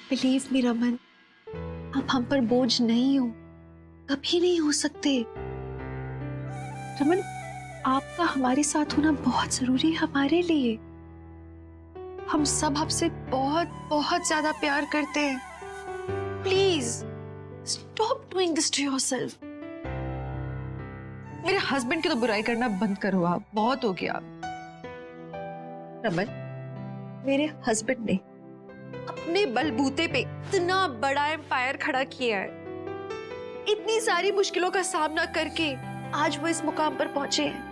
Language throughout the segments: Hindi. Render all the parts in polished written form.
बिलीव मी रमन, आप हम पर बोझ नहीं हो, कभी नहीं हो सकते। रमन, आपका हमारे साथ होना बहुत जरूरी है हमारे लिए। हम सब आपसे बहुत बहुत ज्यादा प्यार करते हैं। Please stop doing this to yourself. मेरे हस्बैंड की तो बुराई करना बंद करो आप, बहुत हो गया। रमन, मेरे हस्बैंड ने अपने बलबूते पे इतना बड़ा एम्पायर खड़ा किया है, इतनी सारी मुश्किलों का सामना करके आज वो इस मुकाम पर पहुंचे हैं।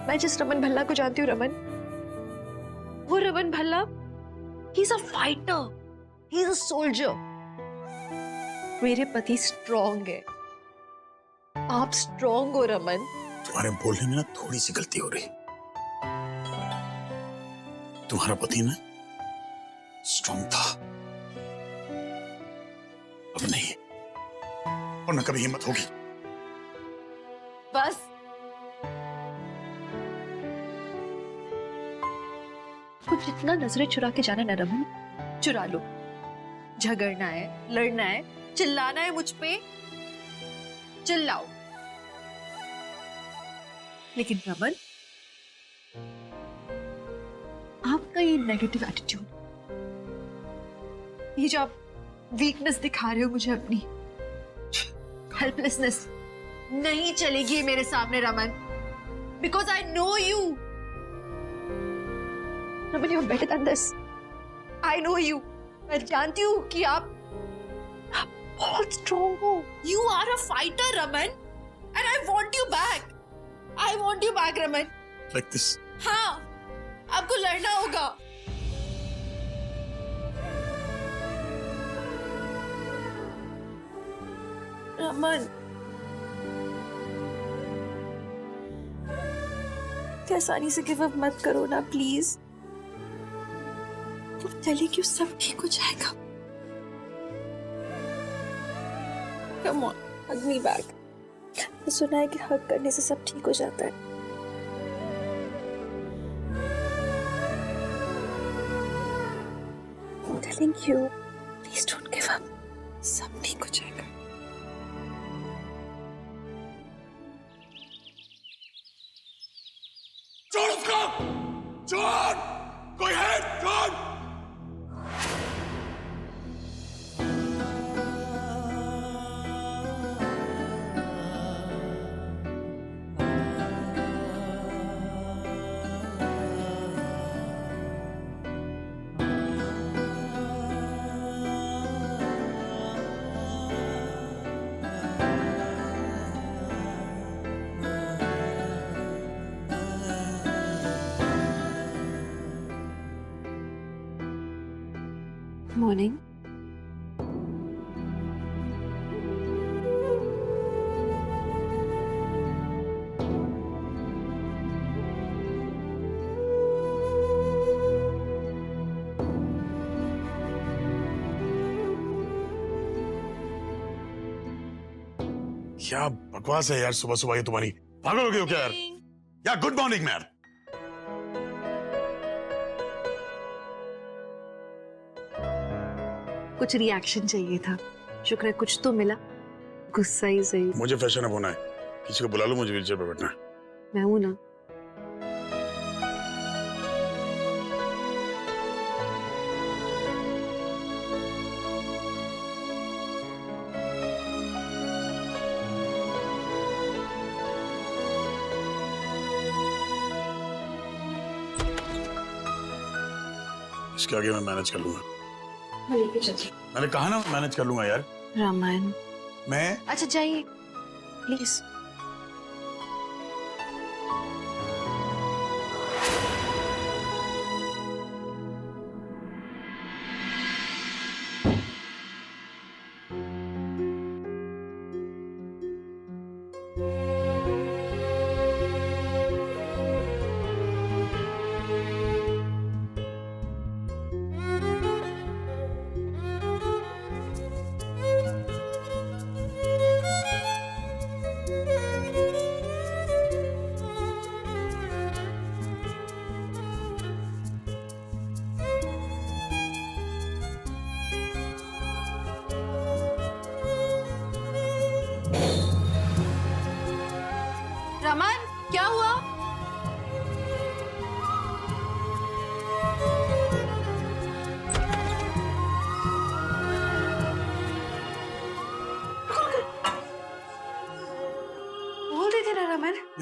मैं जिस रमन भल्ला को जानती हूँ रमन, वो Raman Bhalla, he is a fighter, he is a soldier. मेरे पति स्ट्रॉन्ग है, आप स्ट्रॉन्ग हो रमन। तुम्हारे बोलने में ना थोड़ी सी गलती हो रही। तुम्हारा पति ना स्ट्रॉन्ग था, अब नहीं, और न कभी हिम्मत होगी। बस कुछ जितना नजरें चुरा के जाना ना रमन, चुरा लो। झगड़ना है, लड़ना है, चिल्लाना है मुझ पे, चिल्लाओ। लेकिन रमन, आपका ये नेगेटिव एटीट्यूड, ये जो आप वीकनेस दिखा रहे हो मुझे, अपनी हेल्पलेसनेस, नहीं चलेगी मेरे सामने Raman, because I know you. Raman, you are better than this. I know you. मैं जानती हूँ कि आप बहुत स्ट्रॉन्ग हो। You are a fighter Raman, and I want you back. I want you back Raman. Like this? हाँ, आपको लड़ना होगा। रमन, इतनी आसानी से गिव अप मत करो ना प्लीज। चलिए क्यों, सब ठीक हो जाएगा। Come on, hug me back. मैंने सुना है कि हग करने से सब ठीक हो जाता है। I'm telling you, please don't give up. सब ठीक हो जाएगा। छोड़ उसको! छोड़! कोई है? छोड़! मॉर्निंग। क्या बकवास है यार, सुबह सुबह ये तुम्हारी। पागल हो गए हो क्या यार? या गुड मॉर्निंग मैम। कुछ रिएक्शन चाहिए था, शुक्र है कुछ तो मिला। गुस्सा ही सही। मुझे फैशन अप होना है, किसी को बुला लो, मुझे व्हीलचेयर पे बैठना है। मैं हूं ना। इसके आगे मैं मैनेज कर लूंगा। मैं लेके चलती। मैंने कहा ना मैं मैनेज कर लूंगा यार। रमन, मैं अच्छा जाइए प्लीज।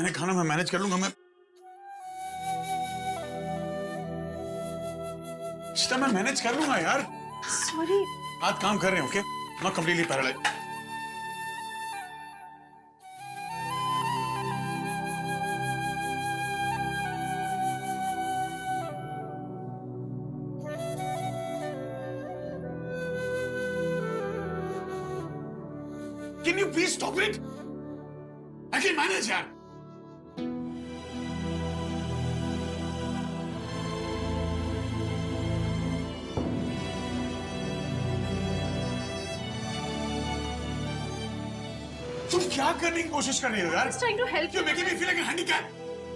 मैंने खाना मैं मैनेज कर लूंगा। मैं इशिता मैं मैनेज कर लूंगा यार। सॉरी। हाथ काम कर रहे हैं, okay? Not completely paralyse. Can you please stop it? I can manage यार। तुम क्या करने की कोशिश कर रही हो यार? Trying to help You're making me feel like a handicap.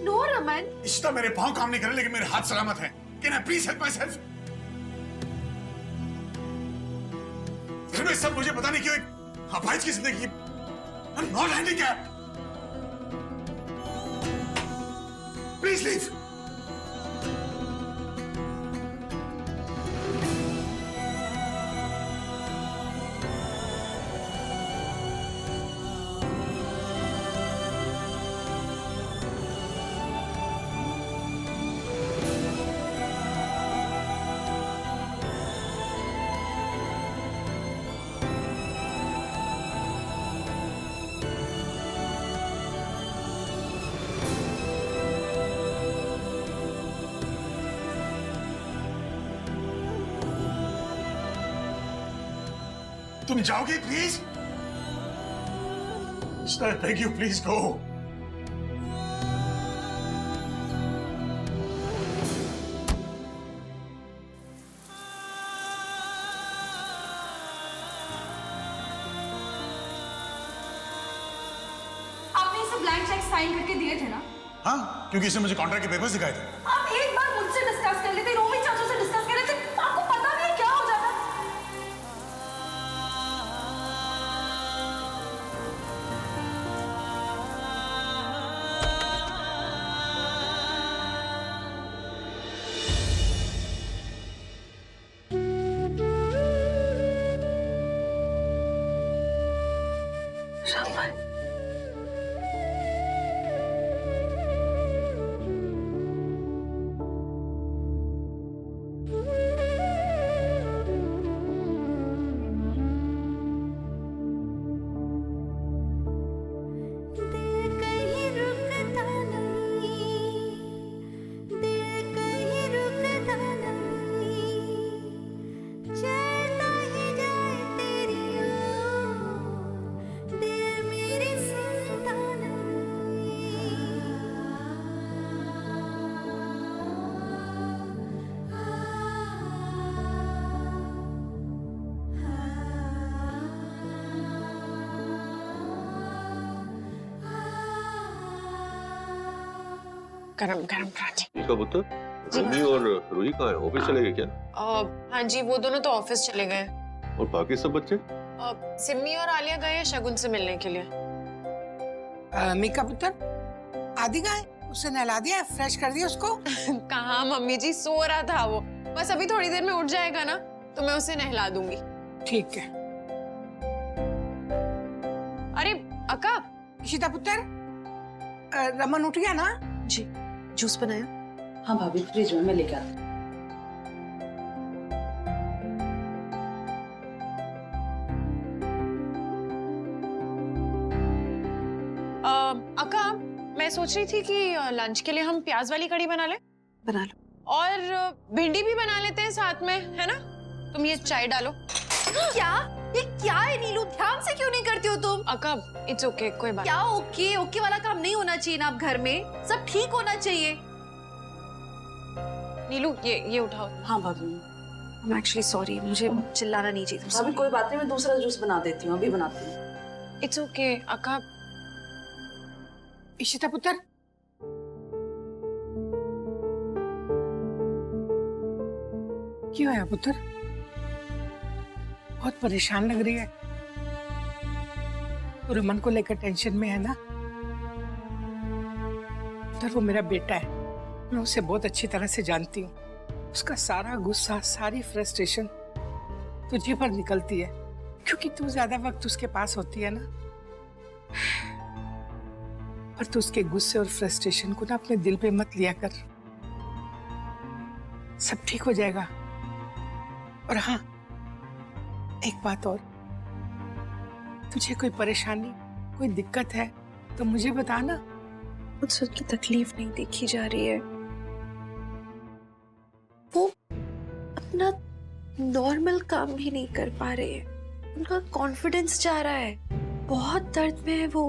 No, Raman. Ishita मेरे पाँव काम नहीं कर रहे लेकिन मेरे हाथ सलामत हैं। Can I please help myself? फिर भी सब मुझे पता नहीं क्यों एक अपाहिज की जिंदगी। I'm not handicapped. Please leave. तुम जाओगे please? I beg you, please go. आपने इसे ब्लैंक चेक साइन करके दिए थे ना? हाँ, क्योंकि इसने मुझे कॉन्ट्रैक्ट के पेपर्स दिखाए थे। आप एक बार मुझसे डिस्कस कर लेते, रोहित चाचू से डिस्कस कर लेते, आपको पता नहीं है क्या हो जाता। रमन। गरम गरम पराठे। ठीक है पुत्र। मम्मी और रूही कहाँ है? ऑफिस चले गए क्या? हाँ जी, वो दोनों तो ऑफिस चले गए। और बाकी सब बच्चे? सिमी और आलिया गए हैं शगुन से मिलने के लिए। मीका पुत्र, आदि का है, उसे नहला दिया, फ्रेश कर दिया उसको? कहाँ मम्मी जी, सो रहा था वो। बस अभी थोड़ी देर में उठ जाएगा ना, तो मैं उसे नहला दूंगी। ठीक है। अरे अक्का। इशिता पुत्र, रमन उठ गया ना? जी, जूस बनाया? हाँ भाभी, फ्रिज में मैं लेकर आती हूँ। अक्का, मैं सोच रही थी कि लंच के लिए हम प्याज वाली कढ़ी बना ले। बना लो। और भिंडी भी बना लेते हैं साथ में, है ना? तुम ये चाय डालो। क्या? ये क्या है नीलू? ध्यान से क्यों नहीं करती हो तुम? अक्का, इट्स ओके, कोई बात। क्या ओके? ओके वाला काम नहीं होना चाहिए ना, अब घर में सब ठीक होना चाहिए। नीलू, ये उठाओ। हाँ भाभी। I'm actually sorry, मुझे चिल्लाना नहीं चाहिए भाभी कोई बात नहीं, मैं दूसरा जूस बना देती हूँ, अभी बनाती हूँ। इट्स ओके अक्का। इशिता पुत्र, क्यों है पुत्र? बहुत परेशान लग रही है। तो रमन को लेकर टेंशन में है ना? तो वो मेरा बेटा है, मैं उसे बहुत अच्छी तरह से जानती हूँ। उसका सारा गुस्सा, सारी फ्रस्ट्रेशन तुझे पर निकलती है, क्योंकि तू ज्यादा वक्त उसके पास होती है ना। पर तू उसके गुस्से और फ्रस्ट्रेशन को ना अपने दिल पे मत लिया कर। सब ठीक हो जाएगा। और हाँ, एक बात और, तुझे कोई परेशानी, कोई दिक्कत है तो मुझे बताना। मुझसे उनकी तकलीफ नहीं देखी जा रही है। वो अपना नॉर्मल काम भी नहीं कर पा रहे हैं। उनका कॉन्फिडेंस जा रहा है। बहुत दर्द में है वो,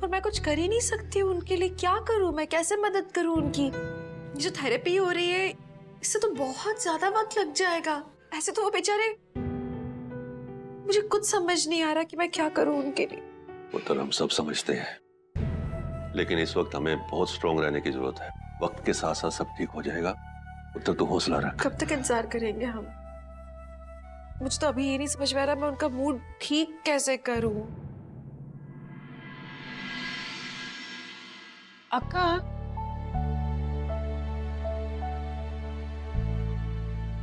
और मैं कुछ कर ही नहीं सकती हूँ उनके लिए। क्या करूँ मैं, कैसे मदद करूँ उनकी? ये जो थेरेपी हो रही है, इससे तो बहुत ज्यादा वक्त लग जाएगा। ऐसे तो वो बेचारे, मुझे कुछ समझ नहीं आ रहा कि मैं क्या करूँ उनके लिए। पुत्र, हम सब समझते हैं, लेकिन इस वक्त हमें बहुत स्ट्रांग रहने की जरूरत है। वक्त के साथ साथ सब ठीक हो जाएगा। पुत्र, तू हौसला रख। कब तक इंतजार करेंगे हम? मुझे तो अभी ये नहीं समझ में आ रहा मैं उनका मूड ठीक कैसे करूं। अक्का,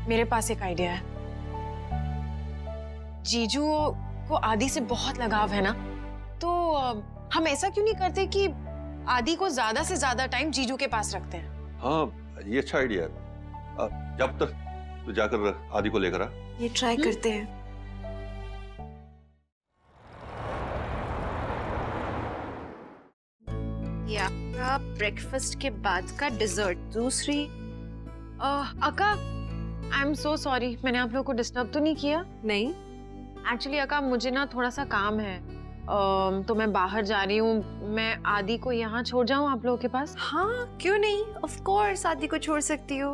मेरे पास एक आइडिया है। जीजू को आदि से बहुत लगाव है ना, तो हम ऐसा क्यों नहीं करते कि आदि को ज्यादा से ज्यादा टाइम जीजू के पास रखते हैं? हाँ, ये अच्छा आइडिया है। जब तक तू जाकर आदि को लेकर आ। ये ट्राई करते हैं। ये आपका ब्रेकफास्ट के बाद का डिजर्ट। दूसरी अक्का, आई एम सो सॉरी, मैंने आप लोगों को डिस्टर्ब तो नहीं किया? नहीं। एक्चुअली अक्का, मुझे ना थोड़ा सा काम है, तो मैं बाहर जा रही हूँ। मैं आदि को यहाँ छोड़ जाऊँ आप लोगों के पास? हाँ, क्यों नहीं, ऑफ कोर्स आदि को छोड़ सकती हो।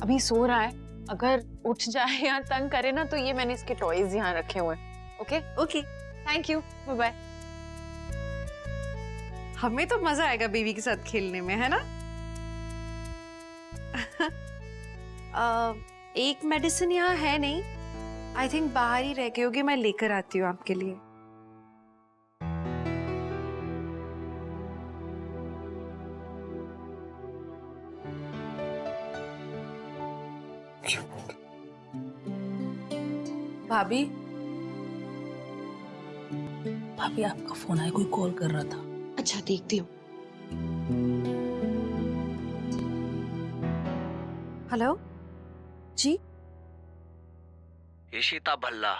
अभी सो रहा है, अगर उठ जाए या तंग करे ना, तो ये मैंने इसके टॉयज यहाँ रखे हुए हैं। Okay okay, thank you, bye bye. हमें तो मजा आएगा बेबी के साथ खेलने में, है ना? एक मेडिसिन यहाँ है नहीं, आई थिंक बाहर ही रह गई होगी। मैं लेकर आती हूँ आपके लिए। भाभी, भाभी आपका फोन आया, कोई कॉल कर रहा था। अच्छा, देखती हूँ। हेलो जी। इशिता भल्ला।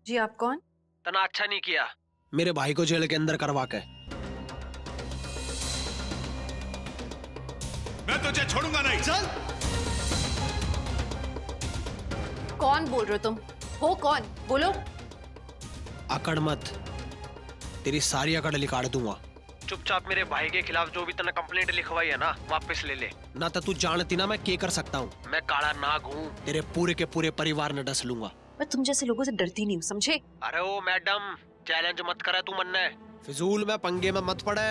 जी, आप कौन? तना अच्छा नहीं किया मेरे भाई को जेल के अंदर करवा के। मैं तुझे छोड़ूंगा नहीं। चल। कौन बोल रहे हो तुम? हो कौन? बोलो। अकड़ मत, तेरी सारी अकड़ निकाल दूंगा। चुपचाप मेरे भाई के खिलाफ जो भी तने कंप्लेंट लिखवाई है ना, वापस ले ले। ना तो तू जानती ना मैं क्या कर सकता हूँ। मैं काला नाग हूँ। तेरे पूरे के पूरे परिवार ने डस लूंगा। मैं तुम जैसे लोगों से डरती नहीं हूँ, समझे? अरे ओ मैडम, चैलेंज मत करे तू मन ने। फिजूल में पंगे में मत पड़े।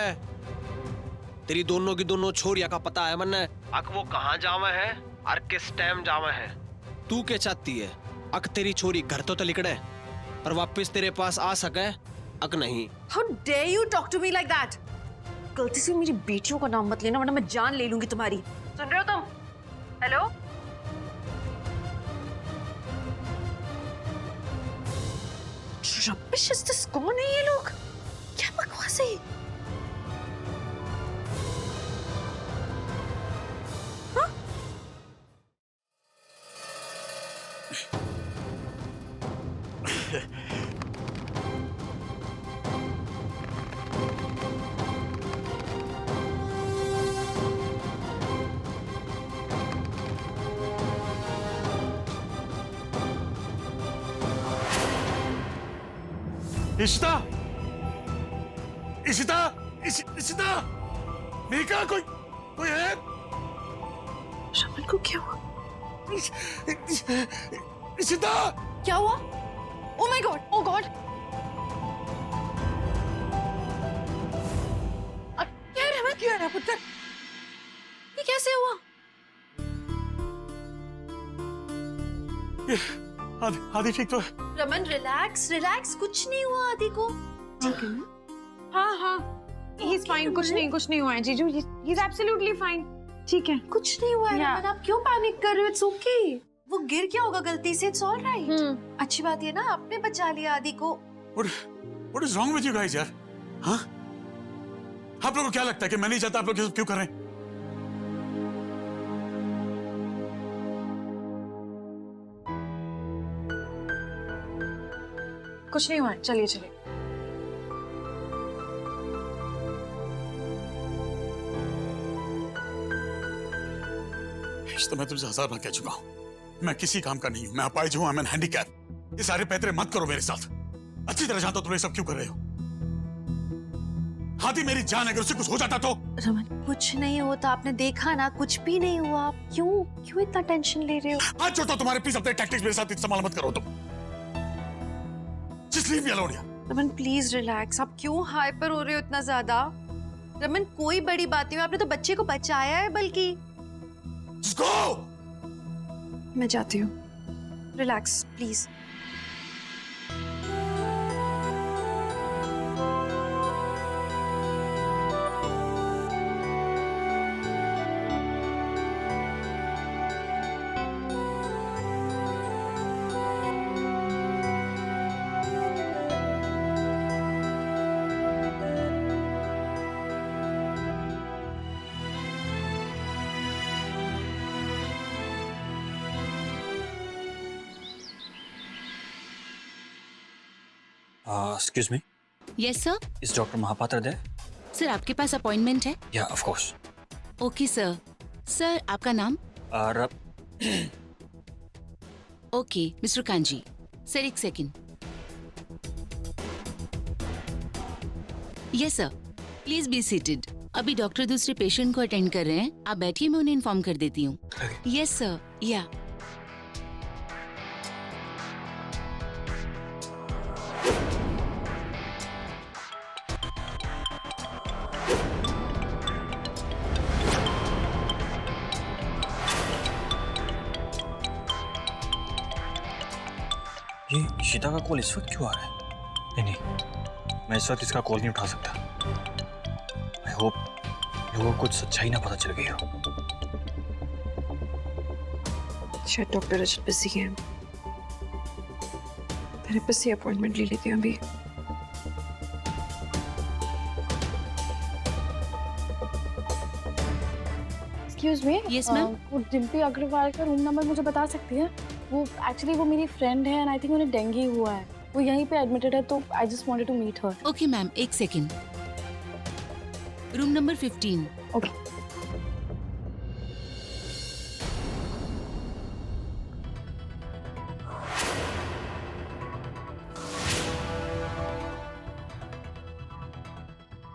तेरी दोनों की दोनों छोरिया का पता है मन। अक वो कहाँ जावे है और किस टाइम जावे है? तू क्या चाहती है? अक तेरी छोरी घर तो लिकड़े पर वापस तेरे पास आ सके, अक नहीं। How dare you talk to me like that? गलती से मेरी बेटियों का नाम मत लेना, वरना मैं जान ले लूंगी तुम्हारी। सुन रहे हो तुम? हेलो? Rubbish is this? कौन है ये लोग? क्या बकवास है? हाँ? इशिता, इशिता, इशिता, मीका, कोई है? रमन को क्या हुआ? इशिता, क्या हुआ? Oh my God! Oh God! क्या है रमन? क्या है पुत्र? ये कैसे हुआ? आदि ठीक तो है? रमन रिलैक्स, रिलैक्स, कुछ नहीं हुआ आदि को। ठीक है ना? हाँ हाँ, he's fine, कुछ नहीं हुआ है जीजू, he's absolutely fine, ठीक है। कुछ नहीं हुआ है Yeah. रमन, आप क्यों पैनिक कर रहे हो? It's okay. वो गिर क्या होगा गलती से, इट्स ऑल राइट। अच्छी बात है ना, आपने बचा लिया आदि को। और What is wrong with you guys यार? हाँ? आप लोगों को क्या लगता है कि मैं नहीं चाहता आप लोग ये सब क्यों कर रहे हैं? कुछ नहीं हुआ, चलिए चलिए। तो मैं तुमसे 1000 बार कह चुका हूं, मैं किसी काम का नहीं हूं, मैं अपाहिज हूं, मैं हैंडीकैप। ये सारे पैतरे मत करो मेरे साथ। अच्छी तरह जानता हूं तुम ये सब क्यों कर रहे हो। हाथी मेरी जान है, अगर उसे कुछ हो जाता तो। रमन, कुछ नहीं होता, आपने देखा ना, कुछ भी नहीं हुआ। आप क्यों इतना टेंशन ले रहे हो? हाथ छोड़ो तुम्हारे, प्लीज अपने टैक्टिक्स मेरे साथ इस्तेमाल मत करो तुम। जस्ट लीव मी अलोन यार। Raman please relax. आप क्यों हाइपर हो रहे हो इतना ज्यादा? रमन कोई बड़ी बात नहीं, आपने तो बच्चे को बचाया है। बल्कि Just go! मैं जाती हूँ। Relax please. Excuse me. Yes, sir. Is Dr. Mahapatra there? Sir आपके पास अपॉइंटमेंट है? Yeah, of course. Okay sir. Sir आपका नाम? Okay mister kanji. सर एक second. Yes sir, please be seated. अभी डॉक्टर दूसरे पेशेंट को अटेंड कर रहे हैं, आप बैठिए, मैं उन्हें इन्फॉर्म कर देती हूँ। Yes sir. या ये ईशिता का कॉल इस वक्त क्यों आ रहा है? नहीं, मैं इस वक्त इसका कॉल नहीं उठा सकता। आई होप लोगों को कुछ सच्चाई ना पता चल गई हो। शायद डॉक्टर रजत बिजी है। थेरेपिस्ट से अपॉइंटमेंट ले लेती हूँ अभी। Excuse me. Yes, ma'am. वो डिम्पी अग्रवाल का रूम नंबर मुझे बता सकती है? वो एक्चुअली वो मेरी फ्रेंड है एंड आई थिंक उन्हें डेंगू हुआ है। वो यहीं पे एडमिटेड है, तो I just wanted to meet her. Okay ma'am, एक second. Room number 15। Okay.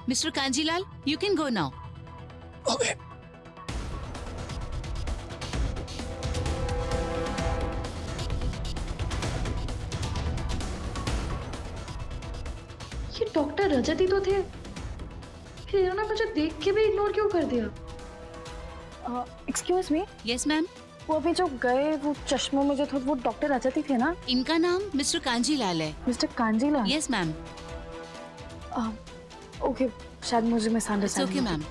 Mister Kanjilal, you can go now. Okay. ये डॉक्टर रजत ही तो थे, फिर इन्होंने मुझे देख के भी इग्नोर क्यों कर दिया? Excuse me. Yes ma'am. वो अभी जो गए वो चश्मों में जो थे वो डॉक्टर रजत ही थे ना? इनका नाम मिस्टर कांजीलाल है। Mister Kanjilal? Yes ma'am. Okay, शायद मुझे इट्स मिसअंडरस्टैंड। Okay ma'am.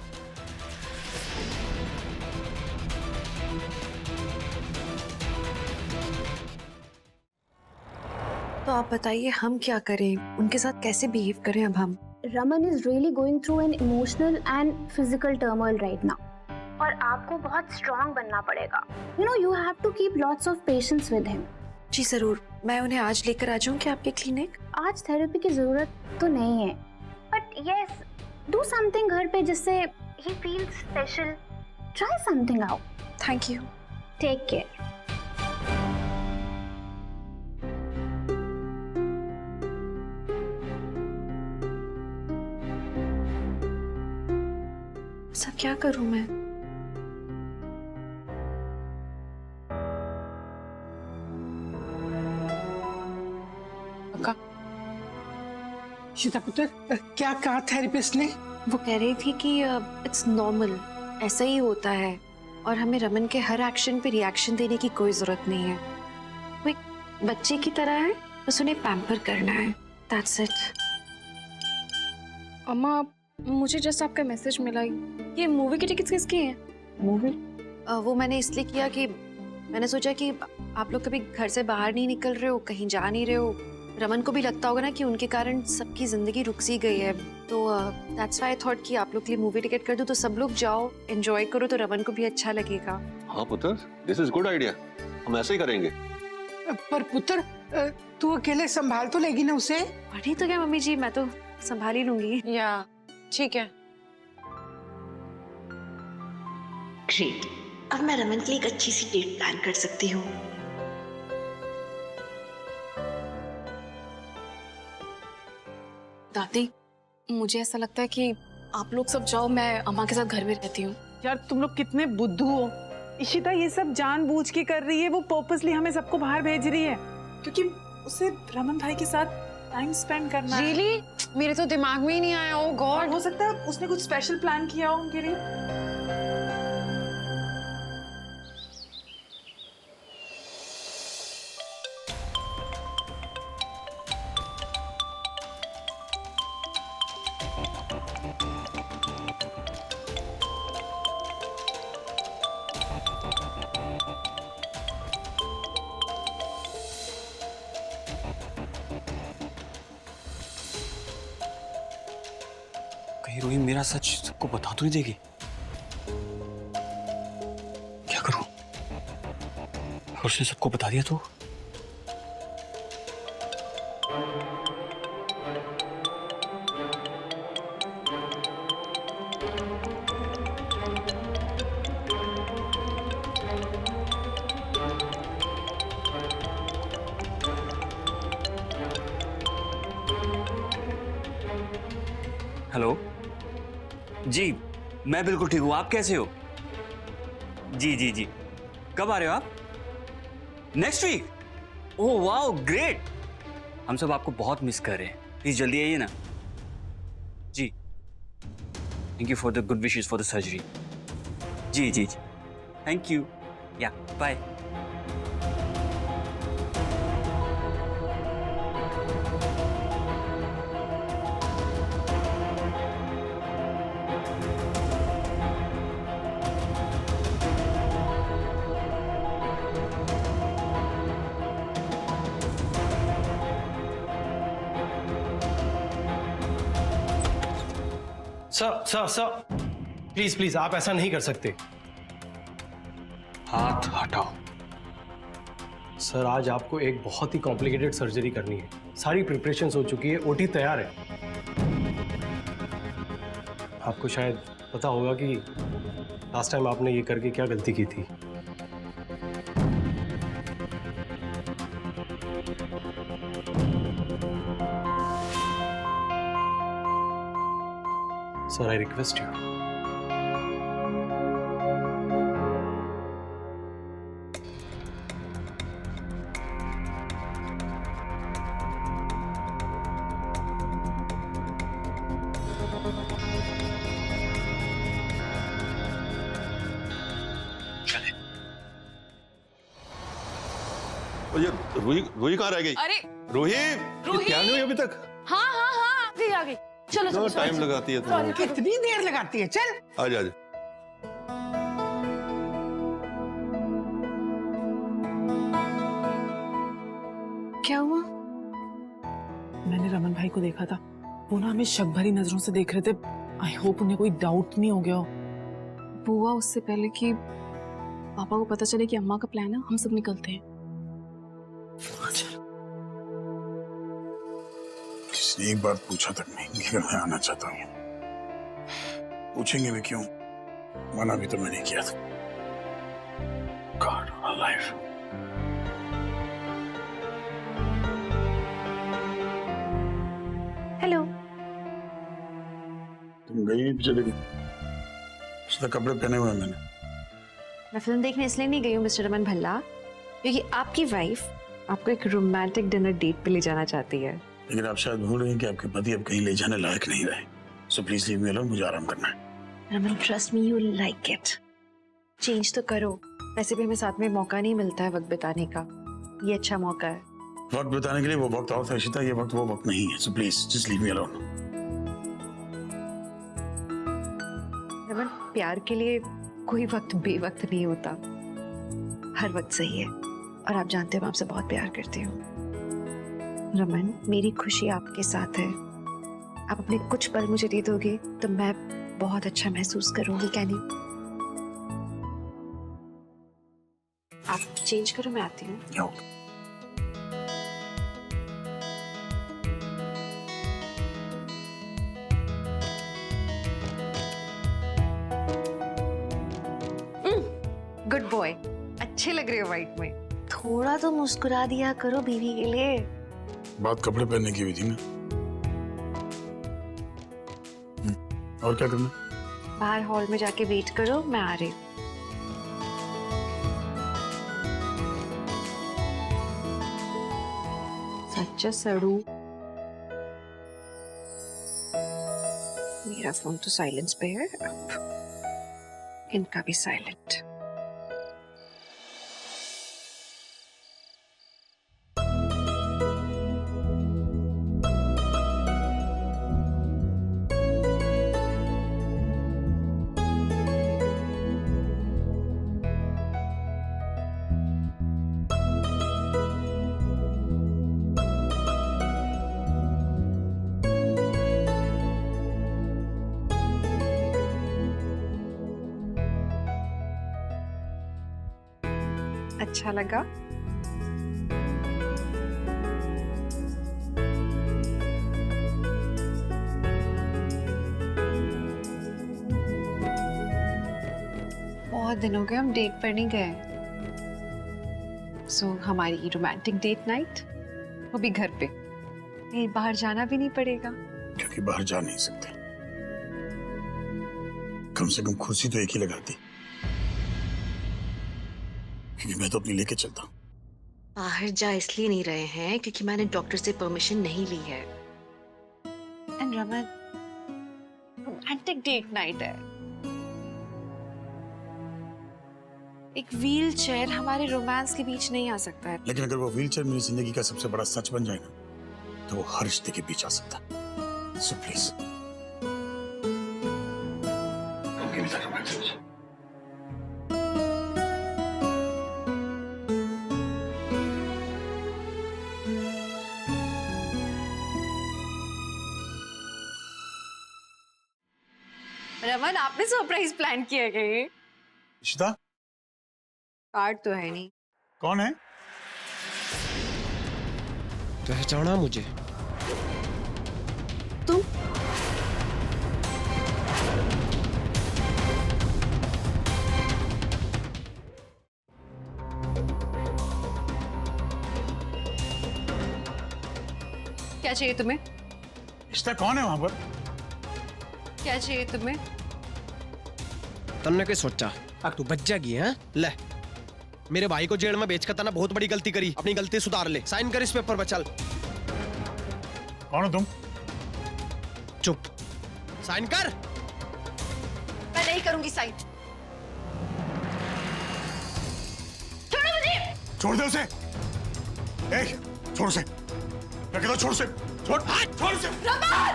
तो आप बताइए हम क्या करें, उनके साथ कैसे बिहेव करें अब हम? Raman is really going through an emotional and physical turmoil right now, और आपको बहुत स्ट्रांग बनना पड़ेगा। You know you have to keep lots of patience with him. जी जरूर, मैं उन्हें आज लेकर आ जाऊं क्या आपके क्लिनिक? आज थेरेपी की जरूरत तो नहीं है, बट यस डू समथिंग घर पे जिससे ही feel special. Try something out. Thank you. Take care. सब क्या करूं मैं? ईशिता पुत्र, क्या कहा थेरेपिस्ट ने? वो कह रही थी कि इट्स नॉर्मल, ऐसा ही होता है, और हमें रमन के हर एक्शन पे रिएक्शन देने की कोई जरूरत नहीं है। वो एक बच्चे की तरह है, बस उन्हें पैम्पर करना है, दैट्स इट। अम्मा, मुझे जस्ट आपका मैसेज मिला। ये मूवी की टिकट्स किसकी हैं? मूवी? वो मैंने इसलिए किया कि मैंने सोचा कि आप लोग कभी घर से बाहर नहीं निकल रहे हो, कहीं जा नहीं रहे हो, रमन को भी लगता होगा ना कि उनके कारण सबकी जिंदगी रुक सी गई है, तो दैट्स व्हाई आई थॉट कि आप लोग के लिए मूवी टिकट कर दूं, तो सब लोग जाओ, एंजॉय करो, तो रमन को भी अच्छा लगेगा। हाँ पुत्र, दिस इज गुड आइडिया, हम ऐसे ही करेंगे। पर पुत्र, तू अकेले संभाल तो लेगी ना उसे? अरे तो क्या मम्मी जी, मैं तो संभाल ही लूंगी। या ठीक है। ग्रेट, अब मैं रमन के लिए एक अच्छी सी डेट प्लान कर सकती हूँ। दादी, मुझे ऐसा लगता है कि आप लोग सब जाओ, मैं अम्मा के साथ घर में रहती हूँ। यार तुम लोग कितने बुद्धू हो। इशिता ये सब जानबूझ के कर रही है, वो पर्पसली हमें सबको बाहर भेज रही है क्योंकि उसे रमन भाई के साथ टाइम स्पेंड करना है। Really? मेरे तो दिमाग में ही नहीं आया। ओ गॉड, हो सकता है उसने कुछ स्पेशल प्लान किया हो उनके लिए। कहीं रोही मेरा सच सबको बता तो नहीं देगी? क्या करूं? अगर उसने सबको बता दिया तो? हेलो जी, मैं बिल्कुल ठीक हूँ। आप कैसे हो? जी जी जी, कब आ रहे हो आप? Next week? Oh wow, great. हम सब आपको बहुत मिस कर रहे हैं, प्लीज जल्दी आइए ना। जी, thank you for the good wishes for the surgery. जी जी जी, थैंक यू, या बाय। सर प्लीज प्लीज, आप ऐसा नहीं कर सकते। हाथ हटाओ। सर आज आपको एक बहुत ही कॉम्प्लिकेटेड सर्जरी करनी है, सारी प्रिपरेशंस हो चुकी है, ओटी तैयार है। आपको शायद पता होगा कि लास्ट टाइम आपने ये करके क्या गलती की थी। Sir, I request you. ये रूही कहाँ रह गई? अरे रूही, रूही! क्या नहीं हुई अभी तक? हाँ हाँ हाँ, आ गई। चलो चलो, टाइम लगाती है तुम। कितनी देर लगाती है? चल आजा आजा। क्या हुआ? मैंने रमन भाई को देखा था, वो ना हमें शक भरी नजरों से देख रहे थे। आई होप उन्हें कोई डाउट नहीं हो गया हो। बुआ, उससे पहले कि पापा को पता चले कि अम्मा का प्लान है, हम सब निकलते हैं। किसने एक बार पूछा तक नहीं कि मैं आना चाहता हूँ। पूछेंगे भी क्यों? मना भी तो मैंने किया था। God alive. हेलो। तुम गई नहीं, चले गई? उसने कपड़े पहने हुए हैं मैंने। मैं फिल्म देखने इसलिए नहीं गई हूँ मिस्टर रमन भल्ला, क्योंकि आपकी वाइफ आपको एक रोमांटिक डिनर डेट पे ले जाना चाहती है। लेकिन आप शायद भूल रही हैं कि आपके पति अब कहीं ले जाने लायक नहीं रहे। So please leave me alone, मुझे आराम करना है। Raman, trust me, you like it. Change तो करो। वैसे भी हमें साथ में मौका नहीं मिलता है वक्त बिताने का, ये अच्छा मौका है। वक्त बिताने के लिए वो वक्त और था इशिता, ये वक्त वो वक्त नहीं है। So please just leave me alone. Raman, प्यार के लिए कोई वक्त बेवक्त नहीं होता, हर वक्त सही है। और आप जानते हो मैं आपसे बहुत प्यार करती हूँ। रमन, मेरी खुशी आपके साथ है। आप अपने कुछ पल मुझे दे दोगे तो मैं बहुत अच्छा महसूस करूंगी। कैनी, आप चेंज करो, मैं आती हूँ। गुड बॉय, अच्छे लग रहे हो व्हाइट में। थोड़ा तो मुस्कुरा दिया करो बीवी के लिए। बात कपड़े पहनने की हुई थी ना। और क्या करना? बाहर हॉल में जाके वेट करो, मैं आ रही हूँ। सच्चा सड़ू। मेरा फोन तो साइलेंस पे है, अब इनका भी साइलेंट। अच्छा लगा? बहुत दिन हो गए हम डेट पर नहीं गए। सो हमारी रोमांटिक डेट नाइट वो भी घर पे, कहीं बाहर जाना भी नहीं पड़ेगा। क्योंकि बाहर जा नहीं सकते। कम से कम खुशी तो एक ही लगाती, क्योंकि मैं तो अपनी लेके चलता हूँ। बाहर जा इसलिए नहीं रहे हैं क्योंकि मैंने डॉक्टर से परमिशन नहीं ली है। And Raman, romantic date night है। एक व्हील चेयर हमारे रोमांस के बीच नहीं आ सकता है। लेकिन अगर वो व्हील चेयर मेरी जिंदगी का सबसे बड़ा सच बन जाए ना, तो वो हर रिश्ते के बीच आ सकता है। सो प्लीज रमन, आपने सरप्राइज प्लान किया क्या ये? इशिता, कार्ड तो है नहीं। कौन है? पहचाना मुझे? तुम? क्या चाहिए तुम्हें? इशिता कौन है वहां पर? क्या चाहिए तुम्हें? तन्ने के सोचा तू बच जाएगी है? ले, मेरे भाई को जेल में बेच कर तना बहुत बड़ी गलती करी, अपनी गलती सुधार ले। साइन कर इस पेपर पर, चल। कौन हो तुम? चुप, साइन कर। मैं नहीं करूंगी साइन। छोड़ो मुझे। छोड़ दे उसे। ए, छोड़ उसे। मैं कहता हूं छोड़ उसे। छोड़, छोड़ उसे। रमन!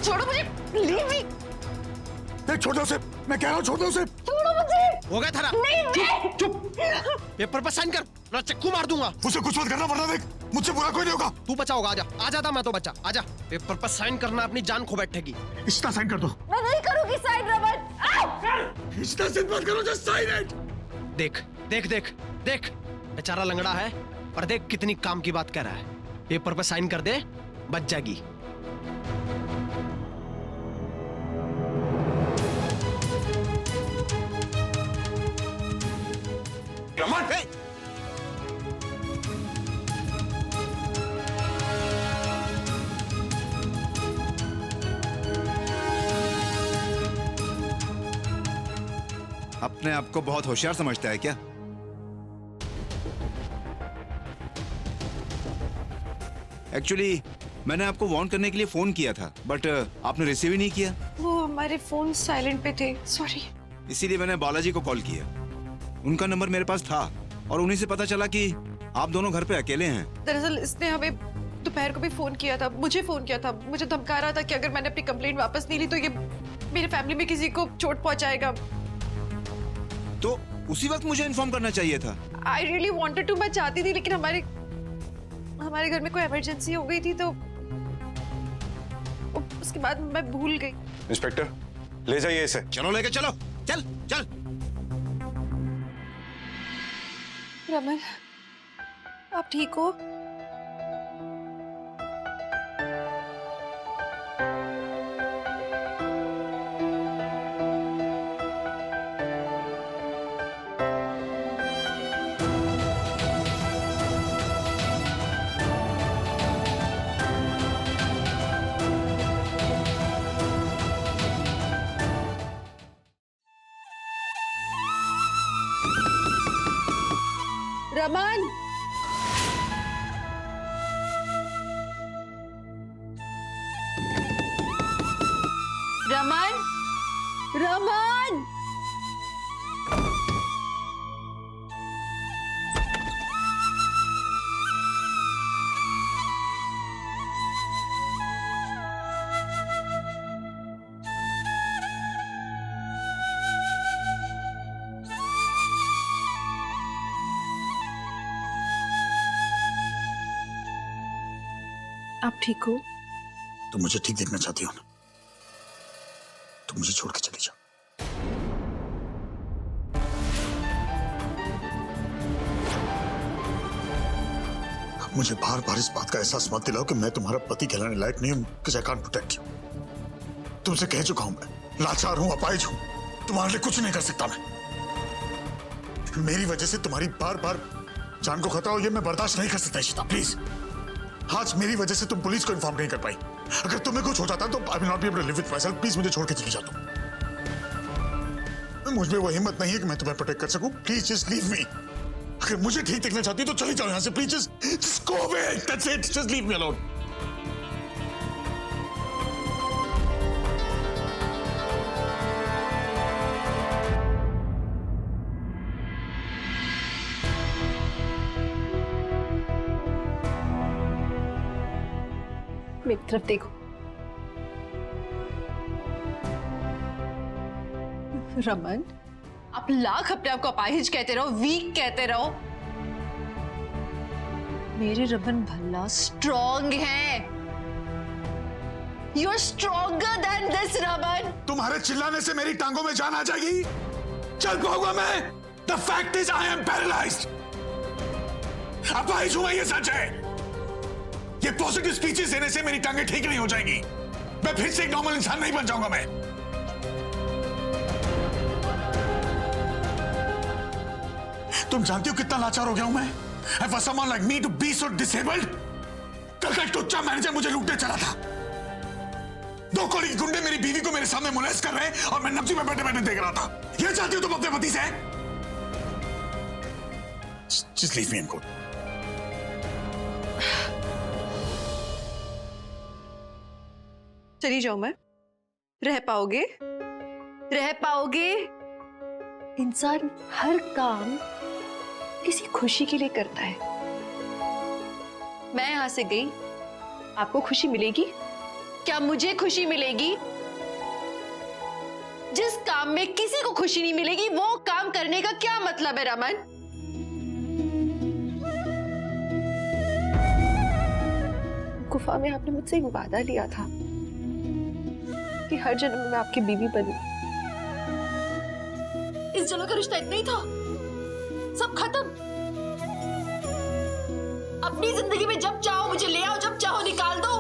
छोड़ो मुझे, लीव मी। छोड़ दो उसे, मैं कह रहा हूँ छोड़ दो उसे। छोड़ो मुझे। हो गया थारा? नहीं, चुप। पेपर पर साइन कर, ना चक्कू मार दूंगा। उसे कुछ मत करना, वरना देख मुझसे बुरा कोई नहीं होगा। तू बचा होगा, आजा। आ जाता मैं तो बचा, आजा। पेपर पर साइन करना, अपनी जान खो बैठेगी। इशिता साइन कर दो। मैं नहीं करूंगी साइन रमन। इशिता जिद मत करो, जस्ट साइन इट। देख देख देख देख, बेचारा लंगड़ा है पर देख कितनी काम की बात कह रहा है। पेपर पर साइन कर दे, बच जाएगी। अपने आप को बहुत होशियार समझता है क्या? एक्चुअली मैंने आपको वार्न करने के लिए फोन किया था, बट आपने रिसीव ही नहीं किया। वो हमारे फोन साइलेंट पे थे, सॉरी। इसीलिए मैंने बालाजी को कॉल किया। उनका नंबर मेरे पास था और उन्हीं से पता चला कि आप दोनों घर पे अकेले हैं। दरअसल इसने हमें दोपहर को भी फोन किया था, मुझे फोन किया था, मुझे धमका रहा था कि अगर मैंने अपनी कंप्लेंट वापस नहीं ली तो ये मेरे फैमिली में किसी को चोट पहुंचाएगा। तो उसी वक्त मुझे इन्फॉर्म करना चाहिए था। आई रियली वांटेड टू, मैं चाहती थी, लेकिन हमारे हमारे घर में कोई इमरजेंसी हो गई थी तो उसके बाद मैं भूल गई। इंस्पेक्टर, ले जाइए इसे। चलो लेके चलो, चल चल। रमन, आप ठीक हो? रमन, रमन, रमन। आप ठीक हो? तुम मुझे ठीक देखना चाहती हो ना, तुम मुझे छोड़ के चली जाओ। अब मुझे बार बार इस बात का एहसास मत दिलाओ कि मैं तुम्हारा पति कहलाने लायक नहीं हूं, because I can't protect you। तुमसे कह चुका हूं मैं, लाचार हूं, अपाहिज हूं, तुम्हारे लिए कुछ नहीं कर सकता मैं। मेरी वजह से तुम्हारी बार बार जान को खतरा हो, ये मैं बर्दाश्त नहीं कर सकता इशिता, प्लीज। आज मेरी वजह से तुम पुलिस को इन्फॉर्म नहीं कर पाई। अगर तुम्हें कुछ हो जाता तो I will not be able to live with myself. Please मुझे छोड़ के चली जा तुम। मुझ में वो हिम्मत नहीं है कि मैं तुम्हें प्रोटेक्ट कर सकूं। Please just leave me. अगर मुझे ठीक देखना चाहती हो तो चली जाओ यहां से। Please just go away, that's it, just leave me alone. मेरी तरफ देखो। रमन, आप लाख अपने आप को अपाहिज कहते रहो, वीक कहते रहो, मेरे रमन भला स्ट्रॉन्ग है। You are stronger than this Raman. तुम्हारे चिल्लाने से मेरी टांगों में जान आ जाएगी। चल पाऊंगा मैं। The fact is I am paralysed. अपाहिज हूं मैं, ये सच है। ये पॉजिटिव स्पीचेस देने से मेरी टांगें ठीक नहीं हो जाएंगी। मैं फिर से एक नॉर्मल इंसान नहीं बन जाऊंगा मैं। तुम जानती हो कितना लाचार हो गया हूं मैं? For someone like me to be so disabled? कल का एक टुच्चा मैनेजर मुझे लूटने चला था। 2 कॉलेज गुंडे मेरी बीवी को मेरे सामने मोलेस्ट कर रहे हैं और मैं नब्जी में बैठे बैठे देख रहा था। ये चाहती हो तुम अपने पति से? Just leave me and go. चली जाऊं मैं? रह पाओगे? रह पाओगे? इंसान हर काम किसी खुशी के लिए करता है। मैं यहां से गई, आपको खुशी मिलेगी? क्या मुझे खुशी मिलेगी? जिस काम में किसी को खुशी नहीं मिलेगी वो काम करने का क्या मतलब है रमन? गुफा में आपने मुझसे एक वादा लिया था कि हर जन्म में मैं आपकी बीवी बनूं। इस जन्म का रिश्ता इतना ही था? सब खत्म? अपनी जिंदगी में जब चाहो मुझे ले आओ, जब चाहो निकाल दो।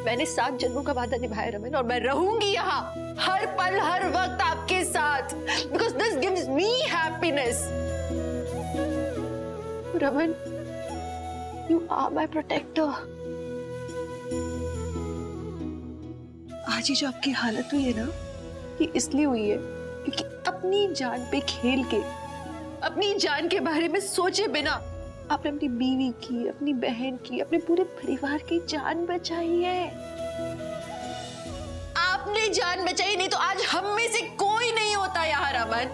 मैंने 7 जन्मों का वादा निभाया रमन, और मैं रहूंगी यहाँ हर पल हर वक्त आपके साथ, because this gives me happiness. Raman, you are my protector. आज ही जो आपकी हालत हुई है ना, ये इसलिए हुई है क्योंकि अपनी जान पे खेल के, अपनी जान के बारे में सोचे बिना आपने अपनी बीवी की, अपनी बहन की, अपने पूरे परिवार की जान बचाई है। आपने जान बचाई, नहीं तो आज हम में से कोई नहीं होता यहाँ Raman.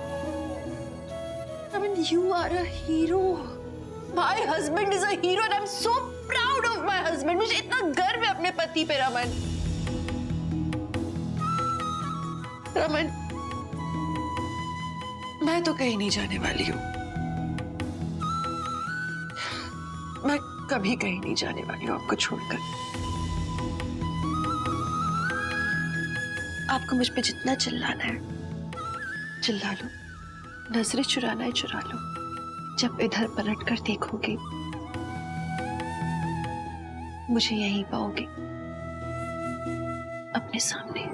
Raman, you are a hero. My husband is a hero and I'm so proud of my husband. मुझे इतना गर्व है अपने पति पे रमन। रमन, मैं तो कहीं नहीं जाने वाली हूँ। कभी कहीं नहीं जाने वाली हूँ आपको छोड़कर। आपको मुझ पे जितना चिल्लाना है चिल्ला लो, नजरें चुराना है चुरा लो। जब इधर पलट कर देखोगे मुझे यहीं पाओगे, अपने सामने।